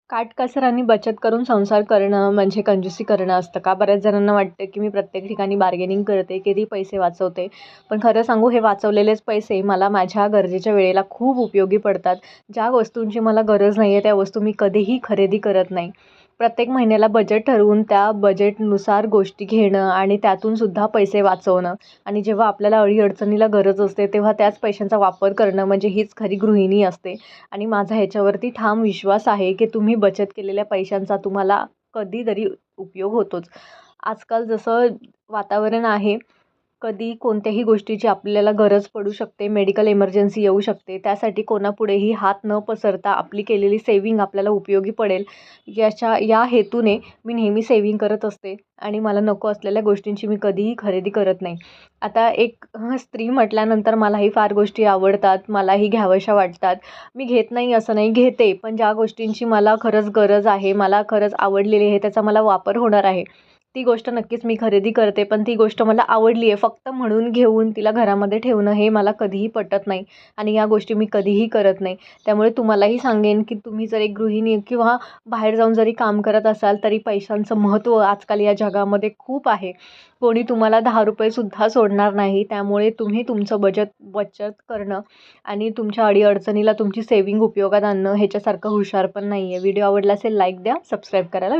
काटकसरांनी बचत करून संसार करणं म्हणजे कंजूसी करणं असतं का? बऱ्याच जणांना वाटतं की मी प्रत्येक ठिकाणी बार्गेनिंग करते, किती पैसे वाचवते. पण खरं सांगू, हे वाचवलेलेच पैसे मला माझ्या गरजेच्या वेळेला खूप उपयोगी पडतात. ज्या वस्तूंची मला गरज नाही आहे त्या वस्तू मी कधीही खरेदी करत नाही. प्रत्येक महिन्याला बजेट ठरवून त्या बजेटनुसार गोष्टी घेणं आणि त्यातून सुद्धा पैसे वाचवणं आणि जेव्हा आपल्याला अडीअडचणीला गरज असते तेव्हा त्याच पैशांचा वापर करणं म्हणजे हीच खरी गृहिणी असते. आणि माझा ह्याच्यावरती ठाम विश्वास आहे की तुम्ही बचत केलेल्या पैशांचा तुम्हाला कधीतरी उपयोग होतोच. आजकाल जसं वातावरण आहे, कधी कोणत्याही गोष्टीची आपल्याला गरज पडू शकते, मेडिकल इमर्जन्सी येऊ शकते. त्यासाठी कोणापुढेही हात न पसरता आपली केलेली सेविंग आपल्याला उपयोगी पडेल या हेतूने मी नेहमी सेविंग करत असते आणि मला नको असलेल्या गोष्टींची मी कधीही खरेदी करत नाही. आता एक स्त्री म्हटल्यानंतर मलाही फार गोष्टी आवडतात, मलाही घ्याव्याशा वाटतात. मी घेत नाही असं नाही, घेते. पण ज्या गोष्टींची मला खरंच गरज आहे, मला खरंच आवडलेली आहे, त्याचा मला वापर होणार आहे, ती गोष्ट नक्कीच मी खरेदी करते. पण ती गोष्ट मला आवडली आहे फक्त म्हणून घेऊन तिला घरामध्ये ठेवणं हे मला कधीही पटत नाही आणि या गोष्टी मी कधीही करत नाही. त्यामुळे तुम्हालाही सांगेन की तुम्ही जर एक गृहिणी किंवा बाहेर जाऊन जरी काम करत असाल तरी पैशांचं महत्त्व आजकाल या जगामध्ये खूप आहे. कोणी तुम्हाला ₹10 सुद्धा सोडणार नाही. त्यामुळे तुम्ही तुमचं बचत करणं आणि तुमच्या अडीअडचणीला तुमची सेव्हिंग उपयोगात आणणं ह्याच्यासारखं हुशार पण नाही आहे. व्हिडिओ आवडला असेल लाईक द्या, सबस्क्राईब करायला